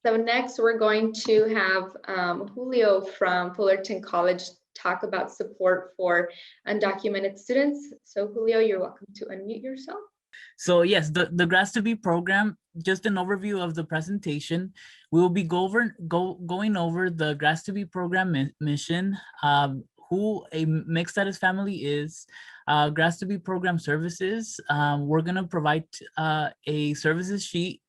So next we're going to have Julio from Fullerton College talk about support for undocumented students. So Julio, you're welcome to unmute yourself. So yes, the Grass to Be program, just an overview of the presentation. We will be going over the Grass to Be program mission, who a mixed status family is, Grass to Be program services. We're gonna provide a services sheet,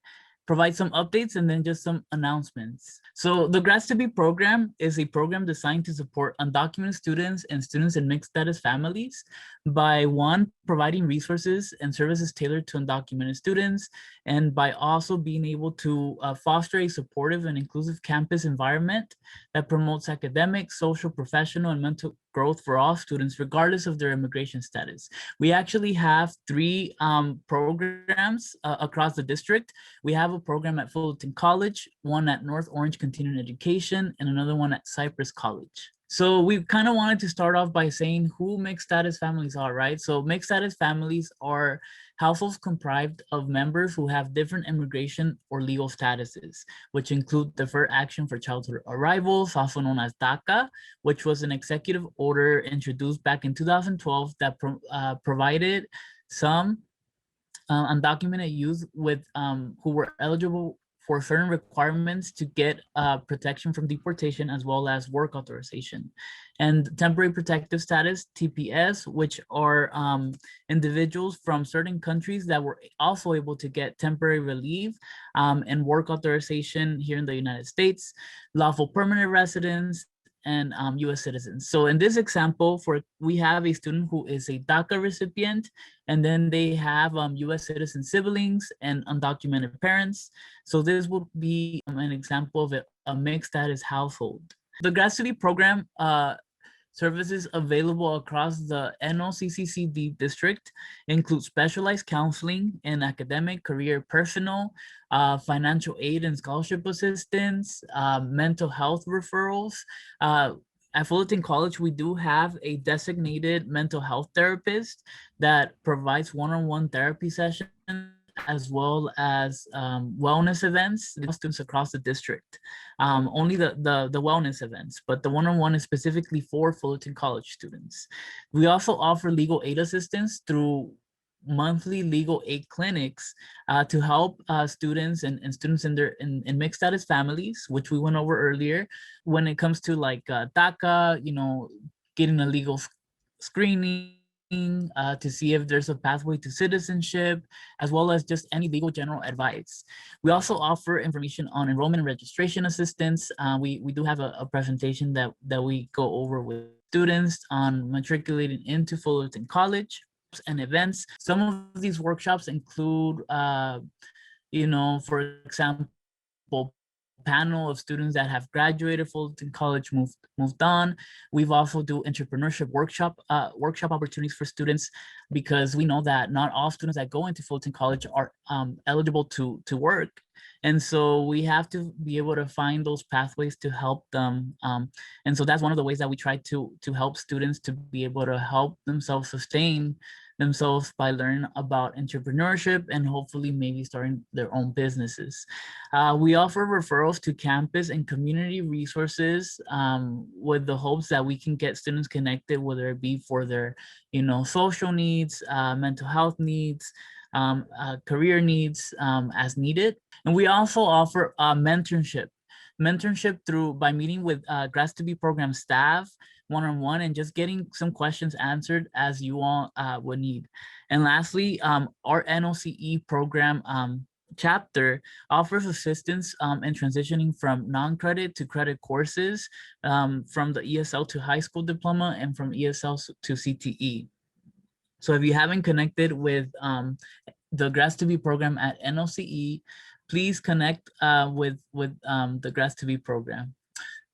provide some updates, and then just some announcements. So the Grads to Be program is a program designed to support undocumented students and students in mixed status families by one, providing resources and services tailored to undocumented students, and by also being able to foster a supportive and inclusive campus environment that promotes academic, social, professional, and mental growth for all students, regardless of their immigration status. We actually have three programs across the district. We have a program at Fullerton College, one at North Orange Continuing Education, and another one at Cypress College. So we kind of wanted to start off by saying who mixed status families are, right? So mixed status families are households comprised of members who have different immigration or legal statuses, which include deferred action for childhood arrivals, also known as DACA, which was an executive order introduced back in 2012 that provided some undocumented youth with who were eligible for certain requirements to get protection from deportation, as well as work authorization. And temporary protective status, TPS, which are individuals from certain countries that were also able to get temporary relief and work authorization here in the United States, lawful permanent residents, and US citizens. So in this example, we have a student who is a DACA recipient, and then they have US citizen siblings and undocumented parents. So this would be an example of a mixed status household. The Grad Study program services available across the NOCCCD district include specialized counseling in academic, career, personal, financial aid and scholarship assistance, mental health referrals. At Fullerton College, we do have a designated mental health therapist that provides one-on-one therapy sessions, as well as wellness events for students across the district. Only the wellness events, but the one-on-one is specifically for Fullerton College students. We also offer legal aid assistance through monthly legal aid clinics to help students and students in mixed status families, which we went over earlier, when it comes to like DACA, getting a legal screening, to see if there's a pathway to citizenship, as well as just any legal general advice. We also offer information on enrollment and registration assistance. We do have a presentation that we go over with students on matriculating into Fullerton College and events. Some of these workshops include, for example, panel of students that have graduated Fullerton College, moved on. We've also do entrepreneurship workshop opportunities for students, because we know that not all students that go into Fullerton College are eligible to work. And so we have to be able to find those pathways to help them. And so that's one of the ways that we try to help students to be able to help themselves sustain themselves by learning about entrepreneurship and hopefully maybe starting their own businesses. We offer referrals to campus and community resources with the hopes that we can get students connected, whether it be for their, social needs, mental health needs, career needs as needed. And we also offer mentorship by meeting with Grads to Be program staff one-on-one and just getting some questions answered as you all would need. And lastly, our NOCE program chapter offers assistance in transitioning from non-credit to credit courses, from the ESL to high school diploma and from ESL to CTE. So if you haven't connected with the Grads to Be program at NOCE, please connect with the Grads to Be program.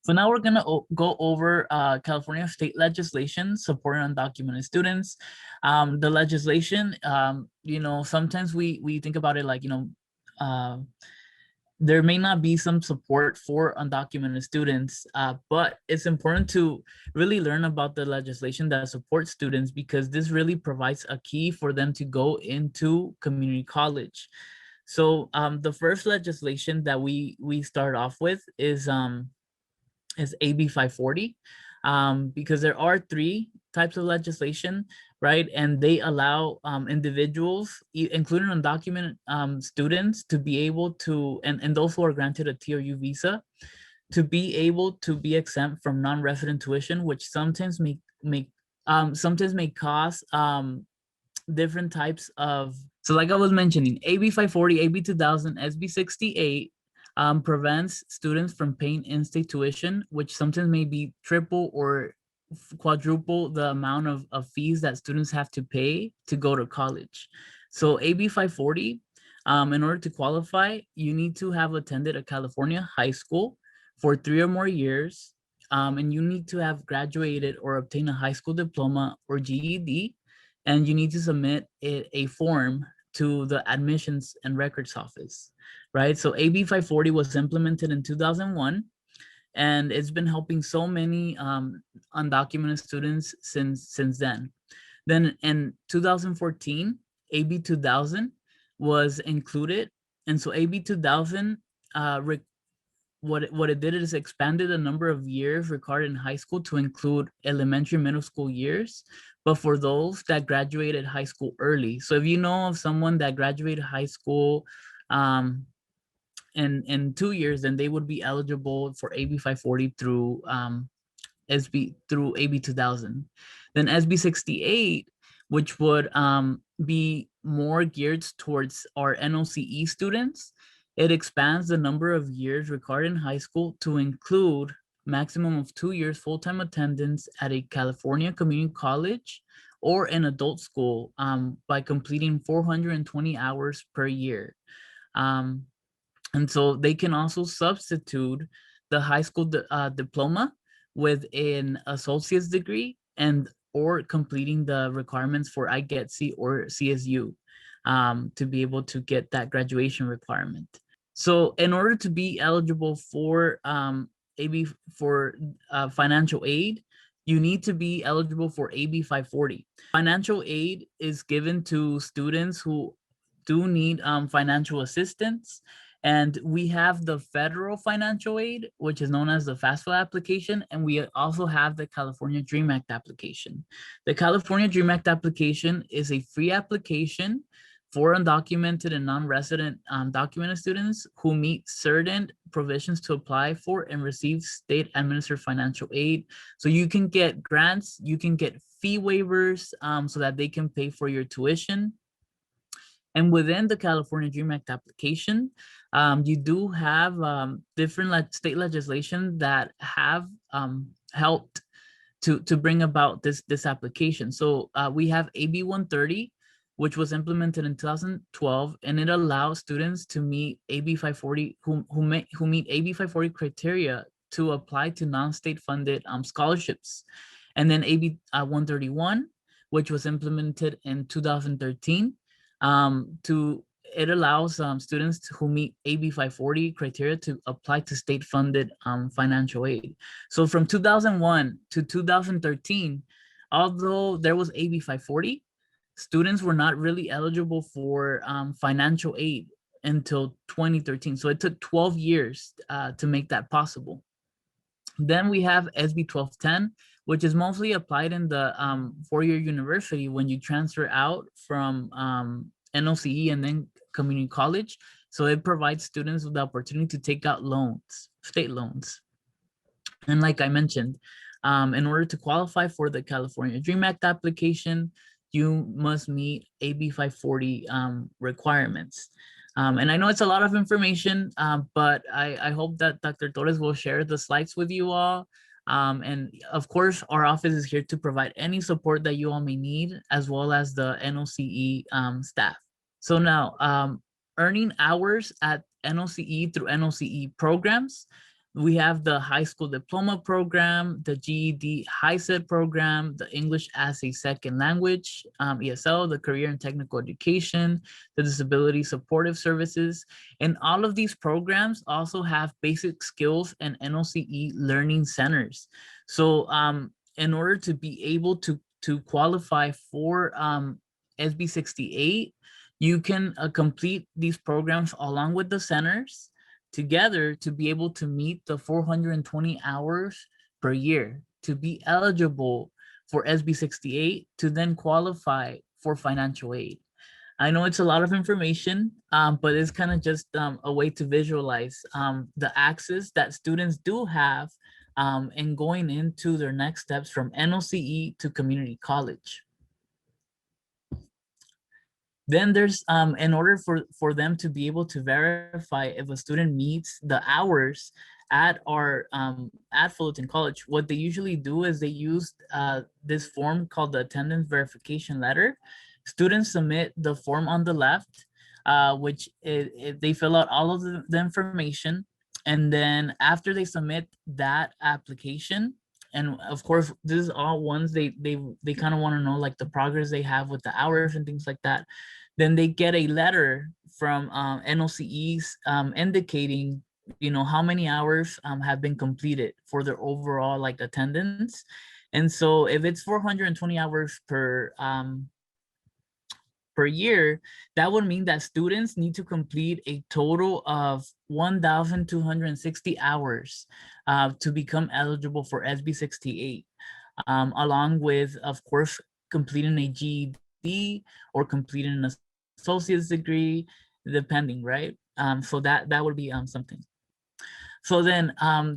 So now we're gonna go over California state legislation supporting undocumented students. The legislation, sometimes we think about it like, there may not be some support for undocumented students, but it's important to really learn about the legislation that supports students, because this really provides a key for them to go into community college. So the first legislation that we start off with is AB 540, because there are three types of legislation, right? And they allow individuals, including undocumented students, to be able to, and those who are granted a TRU visa, to be able to be exempt from non-resident tuition, which sometimes may cause different types of, so like I was mentioning, AB 540, AB 2000, SB 68 prevents students from paying in-state tuition, which sometimes may be triple or quadruple the amount of fees that students have to pay to go to college. So AB 540, in order to qualify, you need to have attended a California high school for 3 or more years, and you need to have graduated or obtained a high school diploma or GED, and you need to submit a form to the admissions and records office, right? So AB 540 was implemented in 2001, and it's been helping so many undocumented students since then. Then in 2014, AB 2000 was included, and so AB 2000 what it did is expanded the number of years required in high school to include elementary, middle school years, but for those that graduated high school early. So if you know of someone that graduated high school in 2 years, then they would be eligible for AB 540 through AB 2000. Then SB 68, which would be more geared towards our NOCE students. It expands the number of years required in high school to include maximum of 2 years full-time attendance at a California community college or an adult school by completing 420 hours per year. And so they can also substitute the high school diploma with an associate's degree and or completing the requirements for IGETC or CSU to be able to get that graduation requirement. So in order to be eligible for financial aid, you need to be eligible for AB 540. Financial aid is given to students who do need financial assistance. And we have the federal financial aid, which is known as the FAFSA application. And we also have the California DREAM Act application. The California DREAM Act application is a free application for undocumented and non-resident documented students who meet certain provisions to apply for and receive state administered financial aid. So you can get grants, you can get fee waivers so that they can pay for your tuition. And within the California DREAM Act application, you do have different state legislation that have helped to bring about this application. So we have AB 130, which was implemented in 2012, and it allows students to meet AB 540 who meet AB 540 criteria to apply to non-state funded scholarships. And then AB 131, which was implemented in 2013, it allows students who meet AB 540 criteria to apply to state funded financial aid. So from 2001 to 2013, although there was AB 540, students were not really eligible for financial aid until 2013. So it took 12 years to make that possible. Then we have SB 1210, which is mostly applied in the four-year university when you transfer out from NOCE and then community college. So it provides students with the opportunity to take out loans, state loans. And like I mentioned, in order to qualify for the California DREAM Act application, you must meet AB 540 requirements. And I know it's a lot of information, but I hope that Dr. Torres will share the slides with you all. And of course, our office is here to provide any support that you all may need, as well as the NOCE staff. So now, earning hours at NOCE through NOCE programs. We have the high school diploma program, the GED HiSET program, the English as a second language, ESL, the career and technical education, the disability supportive services. And all of these programs also have basic skills and NOCE learning centers. So in order to be able to qualify for SB 68, you can complete these programs along with the centers together to be able to meet the 420 hours per year to be eligible for SB 68 to then qualify for financial aid. I know it's a lot of information, but it's kind of just a way to visualize the access that students do have in going into their next steps from NOCE to community college. Then there's in order for them to be able to verify if a student meets the hours at Fullerton College, what they usually do is they use this form called the attendance verification letter. Students submit the form on the left, which they fill out all of the information, and then after they submit that application, and of course this is all ones they kind of want to know like the progress they have with the hours and things like that, then they get a letter from NOCEs indicating, you know, how many hours have been completed for their overall like attendance. And so if it's 420 hours per year, that would mean that students need to complete a total of 1,260 hours to become eligible for SB 68, along with, of course, completing a GED or completing an associate's degree, depending, right? So that would be something. So then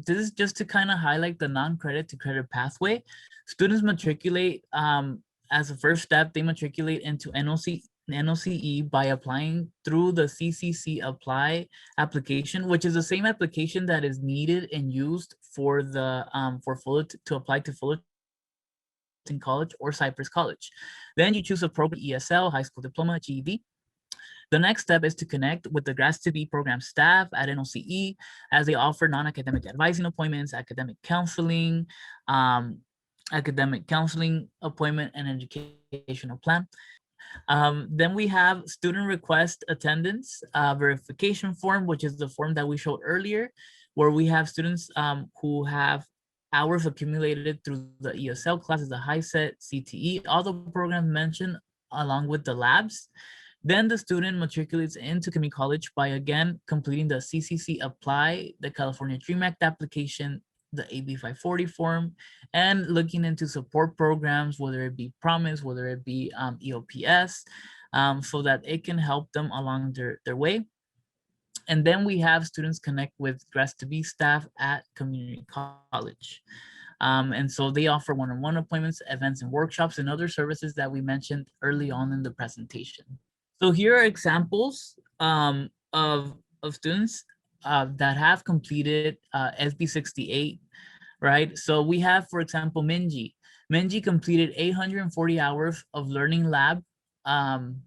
this is just to kind of highlight the non-credit to credit pathway. Students matriculate as a first step, they matriculate into NOCE by applying through the CCC Apply application, which is the same application that is needed and used for the for Fullerton to apply to Fullerton College or Cypress College. Then you choose a program, ESL, high school diploma, GED. The next step is to connect with the Grads to Be program staff at NOCE as they offer non-academic advising appointments, academic counseling appointment, and educational plan. Then we have student request attendance verification form, which is the form that we showed earlier, where we have students who have hours accumulated through the ESL classes, the HiSET, CTE, all the programs mentioned along with the labs. Then the student matriculates into community college by again completing the CCC Apply, the California Dream Act application, the AB 540 form, and looking into support programs, whether it be Promise, whether it be EOPS, so that it can help them along their way. And then we have students connect with Grads to Be staff at community college. And so they offer one-on-one appointments, events and workshops, and other services that we mentioned early on in the presentation. So here are examples of students that have completed SB 68, right? So we have, for example, Minji. Minji completed 840 hours of learning lab in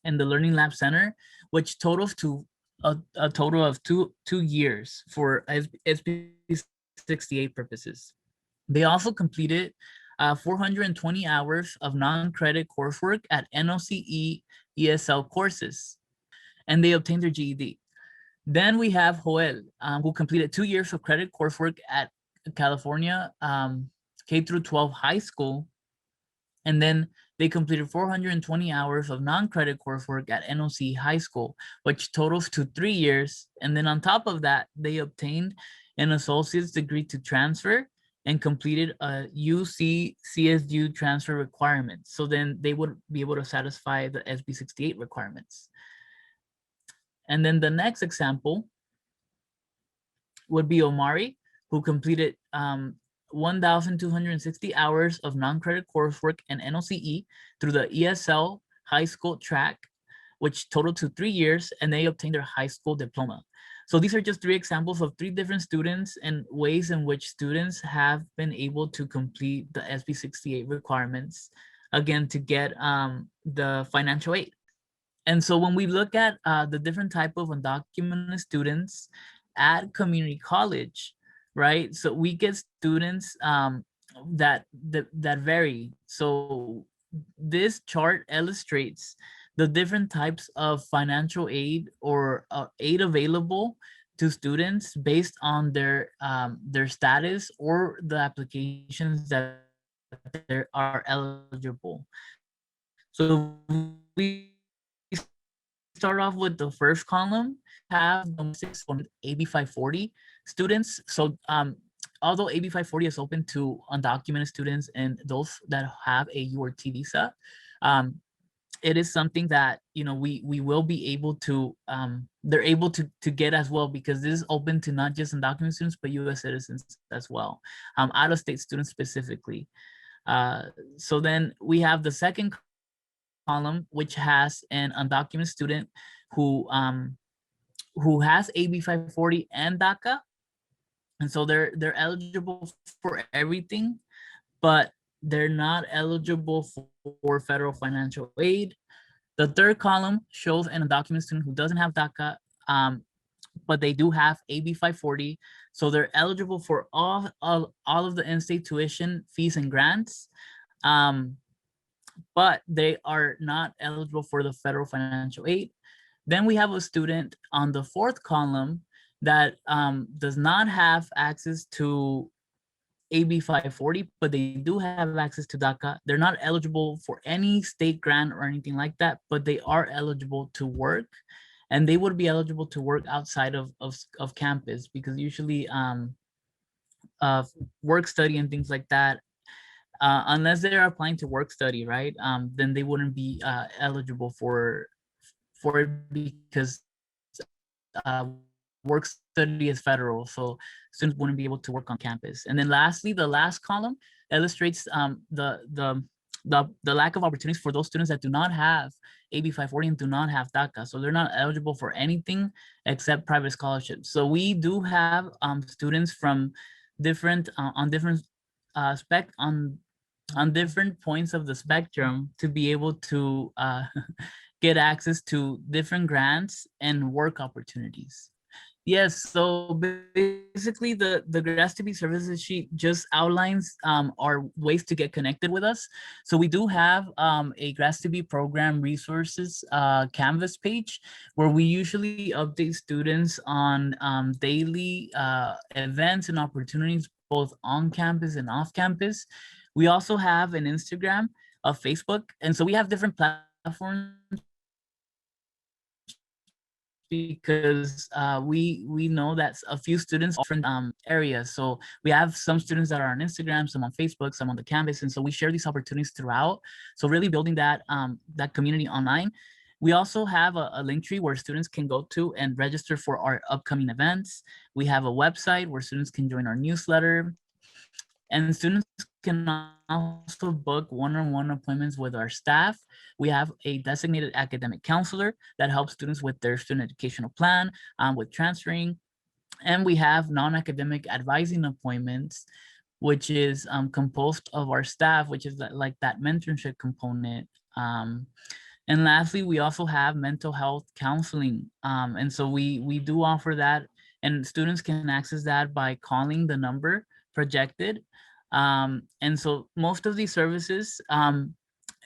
the Learning Lab Center, which totals to a total of two years for SB 68 purposes. They also completed 420 hours of non-credit coursework at NOCE ESL courses, and they obtained their GED. Then we have Joel, who completed 2 years of credit coursework at California K through 12 high school, and then they completed 420 hours of non-credit coursework at NOC High School, which totals to 3 years. And then on top of that, they obtained an associate's degree to transfer and completed a UC CSU transfer requirement. So then they would be able to satisfy the SB 68 requirements. And then the next example would be Omari, who completed 1,260 hours of non-credit coursework in NOCE through the ESL high school track, which totaled to 3 years, and they obtained their high school diploma. So these are just 3 examples of 3 different students and ways in which students have been able to complete the SB 68 requirements, again, to get the financial aid. And so when we look at the different type of undocumented students at community college, right? So we get students that vary. So this chart illustrates the different types of financial aid or aid available to students based on their status or the applications that they are eligible. So we start off with the first column. Have domestics on AB 540 students. So although AB 540 is open to undocumented students and those that have a U or T visa, it is something that, you know, we will be able to, they're able to get as well, because this is open to not just undocumented students, but US citizens as well, out-of-state students specifically. So then we have the second column, which has an undocumented student who has AB 540 and DACA. And so they're eligible for everything, but they're not eligible for federal financial aid. The third column shows an undocumented student who doesn't have DACA, but they do have AB 540. So they're eligible for all of the in-state tuition, fees, and grants. But they are not eligible for the federal financial aid. Then we have a student on the fourth column that does not have access to AB 540, but they do have access to DACA. They're not eligible for any state grant or anything like that, but they are eligible to work, and they would be eligible to work outside of campus, because usually work study and things like that, unless they are applying to work study, right? Then they wouldn't be eligible for it, because work study is federal, so students wouldn't be able to work on campus. And then lastly, the last column illustrates the lack of opportunities for those students that do not have AB 540 and do not have DACA. So they're not eligible for anything except private scholarships. So we do have students from different on different on different points of the spectrum to be able to get access to different grants and work opportunities. Yes, so basically the Grass to Be services sheet just outlines our ways to get connected with us. So we do have a Grass to Be program resources Canvas page, where we usually update students on daily events and opportunities, both on campus and off campus. We also have an Instagram, a Facebook, and so we have different platforms, because we know that a few students are from areas. So we have some students that are on Instagram, some on Facebook, some on the Canvas, and so we share these opportunities throughout. So really building that that community online. We also have a link tree where students can go to and register for our upcoming events. We have a website where students can join our newsletter, and students can also book one-on-one appointments with our staff. We have a designated academic counselor that helps students with their student educational plan, with transferring. And we have non-academic advising appointments, which is composed of our staff, which is like that mentorship component. And lastly, we also have mental health counseling. And so we do offer that, and students can access that by calling the number projected. And so most of these services,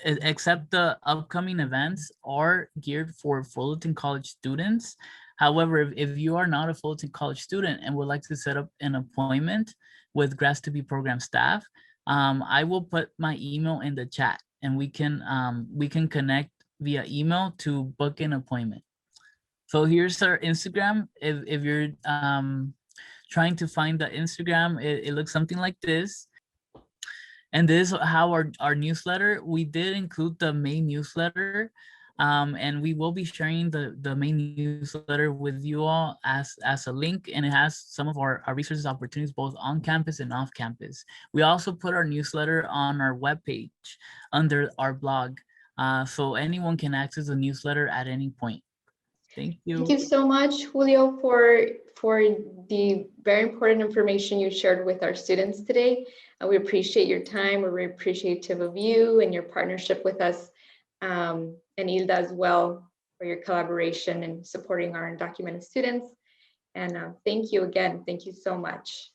except the upcoming events, are geared for Fullerton College students. However, if you are not a Fullerton College student and would like to set up an appointment with Grass to Be program staff, I will put my email in the chat, and we can connect via email to book an appointment. So here's our Instagram. If you're trying to find the Instagram, it looks something like this. And this is how our newsletter, we did include the main newsletter, and we will be sharing the main newsletter with you all as a link, and it has some of our resources opportunities both on campus and off campus. We also put our newsletter on our webpage under our blog, so anyone can access the newsletter at any point. Thank you. Thank you so much, Julio, for the very important information you shared with our students today. We appreciate your time. We're very appreciative of you and your partnership with us, and Hilda as well, for your collaboration and supporting our undocumented students. And thank you again. Thank you so much.